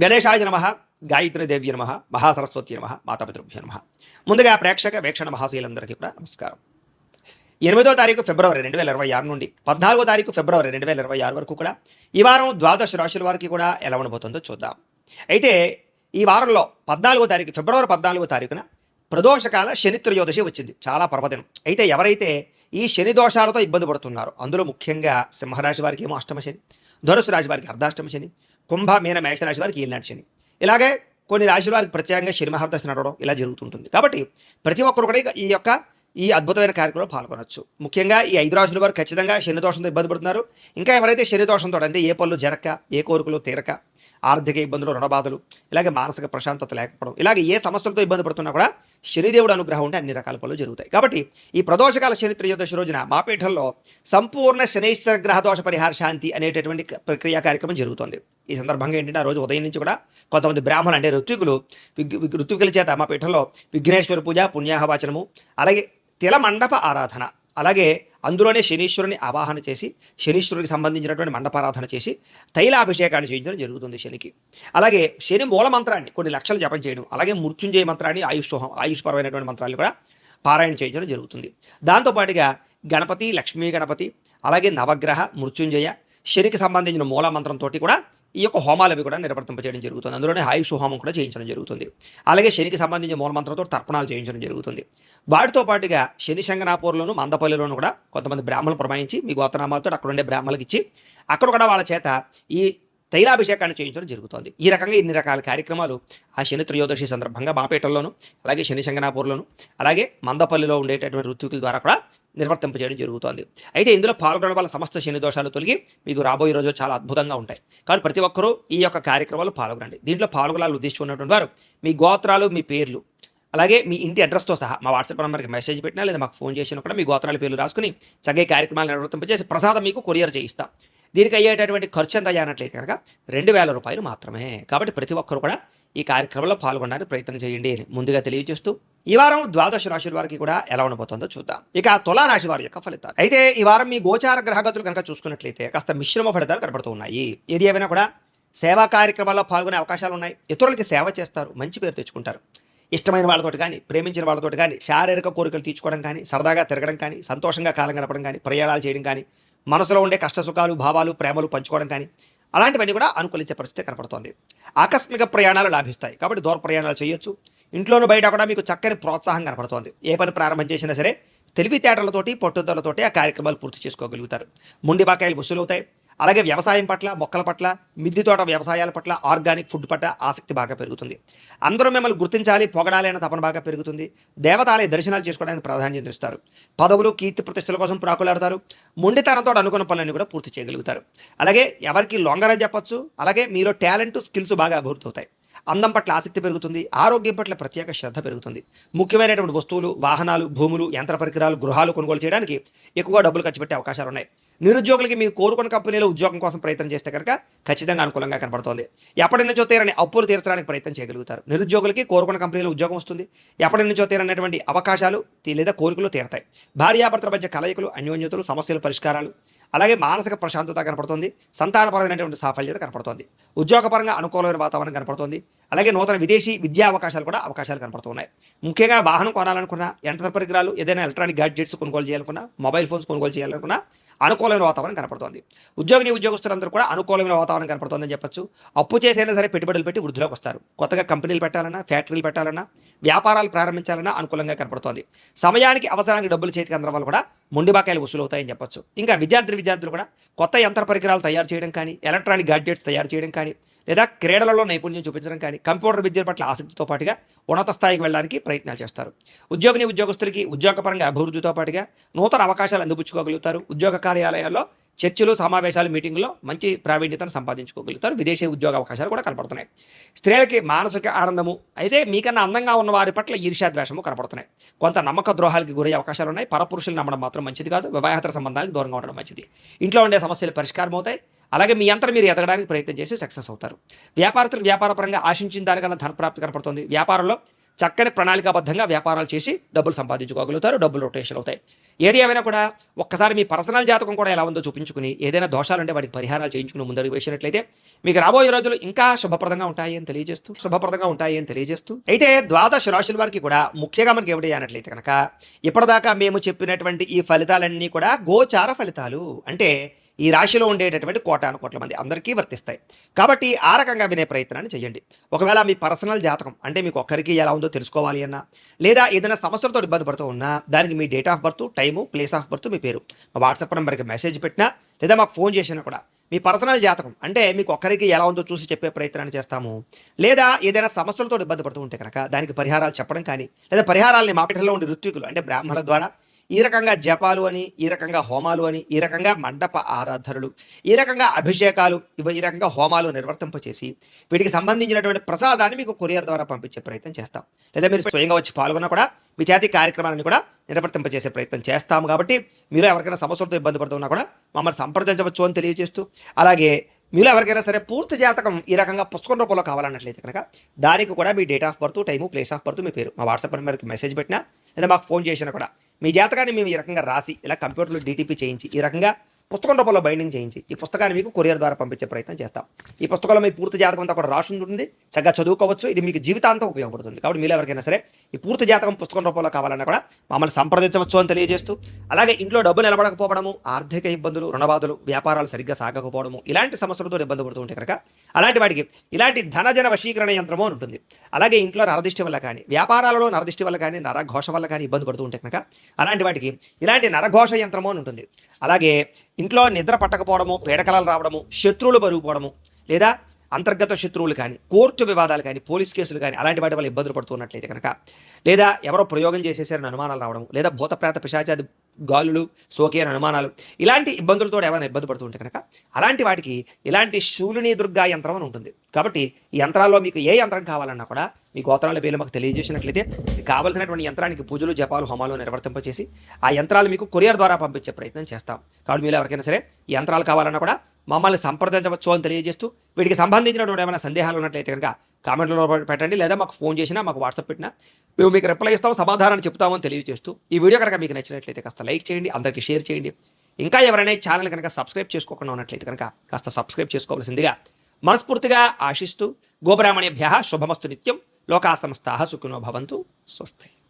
గణేశాయ నమః, గాయత్రీదేవ్య నమః, మహాసరస్వతి నమః, మాతాపితృభ్యో నమః. ముందుగా ప్రేక్షక వీక్షణ మహాశీలందరికీ కూడా నమస్కారం. 8వ తారీఖు ఫిబ్రవరి 2026 నుండి 14వ తారీఖు ఫిబ్రవరి 2026 వరకు కూడా ఈ వారం ద్వాదశ రాశుల వారికి కూడా ఎలా ఉండబోతుందో చూద్దాం. అయితే ఈ వారంలో 14వ తారీఖు ఫిబ్రవరి 14వ తారీఖున ప్రదోషకాల శని త్రయోదశి వచ్చింది. చాలా పర్వదినం. అయితే ఎవరైతే ఈ శని దోషాలతో ఇబ్బంది పడుతున్నారో అందులో ముఖ్యంగా సింహరాశి వారికి ఏమో అష్టమ శని, ధనుసు రాశి వారికి అర్ధాష్టమ శని, కుంభ మీన మేషరాశి వారికి ఏలినాటి శని, ఇలాగే కొన్ని రాశుల వారికి ప్రత్యేకంగా శని మహాదశ నడవడం ఇలా జరుగుతుంటుంది. కాబట్టి ప్రతి ఒక్కరు కూడా ఈ అద్భుతమైన కార్యక్రమంలో పాల్గొనవచ్చు. ముఖ్యంగా ఈ 5 రాశుల వారు ఖచ్చితంగా శని దోషంతో ఇబ్బంది పడుతున్నారు. ఇంకా ఎవరైతే శని దోషంతో అంటే ఏ పనులు జరగక, ఏ కోరికలు తీరక, ఆర్థిక ఇబ్బందులు, రుణబాధలు, ఇలాగే మానసిక ప్రశాంతత లేకపోవడం, ఇలాగే ఏ సమస్యలతో ఇబ్బంది పడుతున్నా కూడా శనిదేవుడు అనుగ్రహం ఉంటే అన్ని రకాల పనులు జరుగుతాయి. కాబట్టి ఈ ప్రదోషకాల శని త్రయోదశి రోజున మా పీఠంలో సంపూర్ణ శనైశ్వర గ్రహ దోష పరిహార శాంతి అనేటటువంటి ప్రక్రియ కార్యక్రమం జరుగుతుంది. ఈ సందర్భంగా ఏంటంటే ఆ రోజు ఉదయం నుంచి కూడా కొంతమంది బ్రాహ్మణులు అంటే ఋత్వికుల చేత మా పీఠంలో విఘ్నేశ్వర పూజ, పుణ్యాహవాచనము, అలాగే తిల మండప ఆరాధన, అలాగే అందులోనే శనీశ్వరుని ఆవాహన చేసి శనీశ్వరుడికి సంబంధించినటువంటి మండపారాధన చేసి తైలాభిషేకాన్ని చేయించడం జరుగుతుంది శనికి. అలాగే శని మూల మంత్రాన్ని కొన్ని లక్షలు జపం చేయడం, అలాగే మృత్యుంజయ మంత్రాన్ని ఆయుష్పరమైనటువంటి మంత్రాన్ని కూడా పారాయణ చేయించడం జరుగుతుంది. దాంతోపాటుగా గణపతి, లక్ష్మీ గణపతి, అలాగే నవగ్రహ, మృత్యుంజయ, శనికి సంబంధించిన మూల మంత్రంతో కూడా ఈ యొక్క హోమాలు అవి కూడా నిర్వర్తింపచేయడం జరుగుతుంది. అందులోనే ఆయుష్ హోమం కూడా చేయించడం జరుగుతుంది. అలాగే శనికి సంబంధించిన మూలమంత్రంతో తర్పణాలు చేయించడం జరుగుతుంది. వాటితో పాటుగా శని శంగనాపూర్లోను, మందపల్లిలోను కూడా కొంతమంది బ్రాహ్మణులు ప్రమాయించి మీ గోత్రనామాలతో అక్కడ ఉండే బ్రాహ్మణులకు ఇచ్చి అక్కడ కూడా వాళ్ళ చేత ఈ తైలాభిషేకాన్ని చేయించడం జరుగుతుంది. ఈ రకంగా ఇన్ని రకాల కార్యక్రమాలు ఆ శని త్రయోదశి సందర్భంగా బాపేటల్లోను, అలాగే శని శంగనాపూర్లోను, అలాగే మందపల్లిలో ఉండేటటువంటి ఋత్వికుల ద్వారా కూడా నిర్వర్తింపజేయడం జరుగుతుంది. అయితే ఇందులో పాల్గొనడం వల్ల సమస్త శని దోషాలు తొలగి మీకు రాబోయే రోజులు చాలా అద్భుతంగా ఉంటాయి. కాబట్టి ప్రతి ఒక్కరూ ఈ యొక్క కార్యక్రమాలు పాల్గొనండి. దీంట్లో పాల్గొనాలని ఉద్దేశించుకున్నటువంటి వారు మీ గోత్రాలు, మీ పేర్లు, అలాగే మీ ఇంటి అడ్రస్తో సహా మా వాట్సాప్ నెంబర్కి మెసేజ్ పెట్టినా లేదా మాకు ఫోన్ చేసినా కూడా మీ గోత్రాల పేర్లు రాసుకుని చక్కగా కార్యక్రమాలు నిర్వర్తింపజేసి ప్రసాదం మీకు కొరియర్ చేయిస్తాం. దీనికి అయ్యేటటువంటి ఖర్చు ఎంత అయ్యానట్లయితే కనుక 2000 రూపాయలు మాత్రమే. కాబట్టి ప్రతి ఒక్కరు కూడా ఈ కార్యక్రమంలో పాల్గొనడానికి ప్రయత్నం చేయండి అని ముందుగా తెలియజేస్తూ ఈ వారం ద్వాదశ రాశుల వారికి కూడా ఎలా ఉండబోతుందో చూద్దాం. ఇక తులారాశి వారి యొక్క ఫలితాలు. అయితే ఈ వారం మీ గోచార గ్రహగతులు కనుక చూసుకున్నట్లయితే కాస్త మిశ్రమ ఫలితాలు కనబడుతూ ఉన్నాయి. ఏది ఏమైనా కూడా సేవా కార్యక్రమాల్లో పాల్గొనే అవకాశాలు ఉన్నాయి. ఇతరులకి సేవ చేస్తారు, మంచి పేరు తెచ్చుకుంటారు. ఇష్టమైన వాళ్ళతోటి కానీ, ప్రేమించిన వాళ్ళతోటి కానీ, శారీరక కోరికలు తీర్చుకోవడం కానీ, సరదాగా తిరగడం కానీ, సంతోషంగా కాలం గడపడం కానీ, ప్రయాణాలు చేయడం కానీ, మనసులో ఉండే కష్ట సుఖాలు, భావాలు, ప్రేమలు పంచుకోవడం కానీ అలాంటివన్నీ కూడా అనుకూలించే పరిస్థితి కనపడుతోంది. ఆకస్మిక ప్రయాణాలు లాభిస్తాయి. కాబట్టి దూర ప్రయాణాలు చేయొచ్చు. ఇంట్లోనూ బయట కూడా మీకు చక్కని ప్రోత్సాహం కనపడుతోంది. ఏ పని ప్రారంభం చేసినా సరే తెలివితేటలతోటి, పట్టుదలతోటి ఆ కార్యక్రమాలు పూర్తి చేసుకోగలుగుతారు. మొండి బకాయిలు వసూలవుతాయి. అలాగే వ్యవసాయం పట్ల, మొక్కల పట్ల, మిద్దె తోట వ్యవసాయాల పట్ల, ఆర్గానిక్ ఫుడ్ పట్ల ఆసక్తి బాగా పెరుగుతుంది. అందరూ మిమ్మల్ని గుర్తించాలి, పొగడాలి అనే తపన బాగా పెరుగుతుంది. దేవతాలయ దర్శనాలు చేసుకోవడానికి ప్రాధాన్యత ఇస్తారు. పదవులు, కీర్తి ప్రతిష్టల కోసం ప్రాకులాడతారు. మొండితనంతో అనుకున్న పనులన్నీ కూడా పూర్తి చేయగలుగుతారు. అలాగే ఎవరికి లొంగరని చెప్పొచ్చు. అలాగే మీలో టాలెంట్, స్కిల్స్ బాగా అభివృద్ధి అవుతాయి. అందం పట్ల ఆసక్తి పెరుగుతుంది. ఆరోగ్యం పట్ల ప్రత్యేక శ్రద్ధ పెరుగుతుంది. ముఖ్యమైనటువంటి వస్తువులు, వాహనాలు, భూములు, యంత్ర పరికరాలు, గృహాలు కొనుగోలు చేయడానికి ఎక్కువగా డబ్బులు ఖర్చు పెట్టే అవకాశాలు ఉన్నాయి. నిరుద్యోగులకి మీరు కోరుకున్న కంపెనీలో ఉద్యోగం కోసం ప్రయత్నం చేస్తే కనుక ఖచ్చితంగా అనుకూలంగా కనబడుతోంది. ఎప్పటి నుంచో తీరని అప్పులు తీర్చడానికి ప్రయత్నం చేయగలుగుతారు. నిరుద్యోగులకి కోరుకున్న కంపెనీలో ఉద్యోగం వస్తుంది. ఎప్పటి నుంచో తీరనటువంటి అవకాశాలు లేదా కోరికలు తీరతాయి. భార్యాభర్తల మధ్య కలయికలు, అన్యోన్యతలు, సమస్యల పరిష్కారాలు, అలాగే మానసిక ప్రశాంతత కనపడుతుంది. సంతానపరమైనటువంటి సాఫల్యత కనపడుతుంది. ఉద్యోగపరంగా అనుకూలమైన వాతావరణం కనపడుతుంది. అలాగే నూతన విదేశీ విద్యా అవకాశాలు కూడా అవకాశాలు ముఖ్యంగా వాహనం కొనాలనుకున్నా, యంత్ర పరికరాలు, ఏదైనా ఎలక్ట్రానిక్ గ్యాడ్జెట్స్ కొనుగోలు చేయాలనుకున్నా, మొబైల్ ఫోన్స్ కొనుగోలు చేయాలనుకున్నా అనుకూలమైన వాతావరణం కనపడుతోంది. ఉద్యోగస్తులందరూ కూడా అనుకూలమైన వాతావరణం కనపడుతుందని చెప్పొచ్చు. అప్పు చేసైనా సరే పెట్టుబడులు పెట్టి వృద్ధిలోకి వస్తారు. కొత్తగా కంపెనీలు పెట్టాలన్నా, ఫ్యాక్టరీలు పెట్టాలన్నా, వ్యాపారాలు ప్రారంభించాలన్నా అనుకూలంగా కనపడుతోంది. సమయానికి అవసరానికి డబ్బులు చేతికి అందడం వల్ల కూడా మొండి బకాయిలు వసూలవుతాయని చెప్పొచ్చు. ఇంకా విద్యార్థులు కూడా కొత్త యంత్ర పరికరాలు తయారు చేయడం కానీ, ఎలక్ట్రానిక్ గ్యాడ్జెట్స్ తయారు చేయడం కానీ, లేదా క్రీడలలో నైపుణ్యం చూపించడం కానీ, కంప్యూటర్ విద్య పట్ల ఆసక్తితో పాటుగా ఉన్నత స్థాయికి వెళ్ళడానికి ప్రయత్నాలు చేస్తారు. ఉద్యోగస్తులకి ఉద్యోగపరంగా అభివృద్ధితో పాటుగా నూతన అవకాశాలు అందిపుచ్చుకోగలుగుతారు. ఉద్యోగ కార్యాలయాల్లో చర్చలు, సమావేశాలు, మీటింగుల్లో మంచి ప్రావీణ్యతను సంపాదించుకోగలుగుతారు. విదేశీ ఉద్యోగ అవకాశాలు కూడా కనపడుతున్నాయి. స్త్రీలకి మానసిక ఆనందము, అయితే మీకన్నా అందంగా ఉన్న వారి పట్ల ఈర్ష్యాద్వేషము కనపడుతున్నాయి. కొంత నమ్మక ద్రోహాలకి గురయ్యే అవకాశాలు ఉన్నాయి. పరపురుషులు నమ్మడం మాత్రం మంచిది కాదు. వివాహేతర సంబంధానికి దూరంగా ఉండడం మంచిది. ఇంట్లో ఉండే సమస్యలు పరిష్కారం అవుతాయి. అలాగే మీ అంతా మీరు ఎదగడానికి ప్రయత్నం చేసి సక్సెస్ అవుతారు. వ్యాపారస్తులకు వ్యాపారపరంగా ఆశించిన దానికన్నా ధనప్రాప్తి కనపడుతుంది. వ్యాపారంలో చక్కని ప్రణాళికాబద్ధంగా వ్యాపారాలు చేసి డబ్బులు సంపాదించుకోగలుగుతారు, డబ్బులు రొటేషన్ అవుతాయి. ఏది ఏమైనా కూడా ఒక్కసారి మీ పర్సనల్ జాతకం కూడా ఎలా ఉందో చూపించుకుని ఏదైనా దోషాలుంటే వాటికి పరిహారాలు చేయించుకుని ముందడుగు వేసినట్లయితే మీకు రాబోయే రోజులు ఇంకా శుభప్రదంగా ఉంటాయి అని తెలియజేస్తూ అయితే ద్వాదశ రాశుల వారికి కూడా ముఖ్యంగా మనకి ఏమిటి అన్నట్లయితే కనుక ఇప్పటిదాకా మేము చెప్పినటువంటి ఈ ఫలితాలన్నీ కూడా గోచార ఫలితాలు, అంటే ఈ రాశిలో ఉండేటటువంటి కోటాను కోట్ల మంది అందరికీ వర్తిస్తాయి. కాబట్టి ఆ రకంగా వినే ప్రయత్నాన్ని చేయండి. ఒకవేళ మీ పర్సనల్ జాతకం అంటే మీకు ఒక్కరికి ఎలా ఉందో తెలుసుకోవాలి అన్నా, లేదా ఏదైనా సమస్యలతో ఇబ్బంది పడుతూ ఉన్నా దానికి మీ date of birth, time, place of birth, మీ పేరు మా వాట్సాప్ నెంబర్కి మెసేజ్ పెట్టినా లేదా మాకు ఫోన్ చేసినా కూడా మీ పర్సనల్ జాతకం అంటే మీకు ఒక్కరికి ఎలా ఉందో చూసి చెప్పే ప్రయత్నాన్ని చేస్తాము. లేదా ఏదైనా సమస్యలతో ఇబ్బంది పడుతూ ఉంటే కనుక దానికి పరిహారాలు చెప్పడం కానీ, లేదా పరిహారాలని మార్కెట్లో ఉండే ఋత్వికులు అంటే బ్రాహ్మణుల ద్వారా ఈ రకంగా జపాలు అని, ఈ రకంగా హోమాలు అని, ఈ రకంగా మండప ఆరాధనలు, ఈ రకంగా అభిషేకాలు, ఈ రకంగా హోమాలు నిర్వర్తింపచేసి వీటికి సంబంధించినటువంటి ప్రసాదాన్ని మీకు కొరియర్ ద్వారా పంపించే ప్రయత్నం చేస్తాం. లేదా మీరు స్వయంగా వచ్చి పాల్గొన్నా కూడా మీ చేతి కార్యక్రమాలను కూడా నిర్వర్తింపచేసే ప్రయత్నం చేస్తాము. కాబట్టి మీరు ఎవరికైనా సమస్యలతో ఇబ్బంది పడుతున్నా కూడా మమ్మల్ని సంప్రదించవచ్చు అని తెలియజేస్తూ, అలాగే మీలో ఎవరికైనా సరే పూర్తి జాతకం ఈ రకంగా పుస్తకం రూపంలో కావాలన్నట్లయితే కనుక దానికి కూడా మీ date of birth, time, place of birth, మీ పేరు మా వాట్సాప్ నెంబర్కి మెసేజ్ పెట్టినా లేదా మాకు ఫోన్ చేసినా కూడా మీ జాతకాన్ని మేము ఈ రకంగా రాసి ఇలా కంప్యూటర్లో డీటీపీ చేయించి ఈ రకంగా పుస్తకం రూపంలో బైండింగ్ చేయించి ఈ పుస్తకాన్ని మీకు కొరియర్ ద్వారా పంపించే ప్రయత్నం చేస్తాం. ఈ పుస్తకంలో మీ పూర్తి జాతకం అంతా కూడా రాసి ఉంటుంది, చక్కగా చదువుకోవచ్చు. ఇది మీకు జీవితాంతం ఉపయోగపడుతుంది. కాబట్టి మీరు ఎవరికైనా సరే ఈ పూర్తి జాతకం పుస్తకం రూపంలో కావాలన్నా కూడా మమ్మల్ని సంప్రదించవచ్చు అని తెలియజేస్తూ, అలాగే ఇంట్లో డబ్బు నిలబడకపోవడము, ఆర్థిక ఇబ్బందులు, రుణబాధలు, వ్యాపారాలు సరిగ్గా సాగకపోవడము, ఇలాంటి సమస్యలతో ఇబ్బంది పడుతూ ఉంటే కనుక అలాంటి వాటికి ఇలాంటి ధనజన వశీకరణ యంత్రము అని ఉంటుంది. అలాగే ఇంట్లో నరదిష్టి వల్ల కానీ, వ్యాపారాలలో నరదిష్టి వల్ల కానీ, నరఘోష వల్ల కానీ ఇబ్బంది పడుతూ ఉంటే కనుక అలాంటి వాటికి ఇలాంటి నరఘోష యంత్రము అని ఉంటుంది. అలాగే ఇంట్లో నిద్ర పట్టకపోవడము, పీడకలాలు రావడము, శత్రువులు పెరిగిపోవడము, లేదా అంతర్గత శత్రువులు కానీ, కోర్టు వివాదాలు కానీ, పోలీస్ కేసులు కానీ అలాంటి వాటి వల్ల ఇబ్బందులు పడుతున్నట్లయితే కనుక, లేదా ఎవరో ప్రయోగం చేసేసారని అనుమానాలు రావడం, లేదా భూతప్రేత పిశాచాది గాలులు సోకే అని అనుమానాలు, ఇలాంటి ఇబ్బందులతో ఏమైనా ఇబ్బంది పడుతూ ఉంటే కనుక అలాంటి వాటికి ఇలాంటి శూలిని దుర్గా యంత్రం అని ఉంటుంది. కాబట్టి ఈ యంత్రాల్లో మీకు ఏ యంత్రం కావాలన్నా కూడా మీ గోత్రాల పేర్లు మాకు తెలియజేసినట్లయితే కావాల్సినటువంటి యంత్రానికి పూజలు, జపాలు, హోమాలు నిర్వర్తింపచేసి ఆ యంత్రాలు మీకు కొరియర్ ద్వారా పంపించే ప్రయత్నం చేస్తాం. కాబట్టి మీరు ఎవరికైనా సరే ఈ యంత్రాలు కావాలన్నా కూడా మమ్మల్ని సంప్రదించవచ్చు అని తెలియజేస్తూ, వీటికి సంబంధించినటువంటి ఏమైనా సందేహాలు ఉన్నట్లయితే కనుక కామెంట్లో పెట్టండి, లేదా మాకు ఫోన్ చేసినా మాకు వాట్సాప్ పెట్టినా మేము మీకు రిప్లై ఇస్తాం, సమాధానాన్ని చెప్తామని తెలియజేస్తూ ఈ వీడియో కనుక మీకు నచ్చినట్లయితే కాస్త లైక్ చేయండి, అందరికీ షేర్ చేయండి. ఇంకా ఎవరైనా ఈ ఛానల్ కనుక సబ్స్క్రైబ్ చేసుకోకుండా ఉన్నట్లయితే కనుక కాస్త సబ్స్క్రైబ్ చేసుకోవాల్సిందిగా మనస్ఫూర్తిగా ఆశిస్తూ, గోబ్రాహ్మణేభ్యః శుభమస్తు నిత్యం, లోకా సమస్తాః సుఖినో భవంతు, స్వస్తి.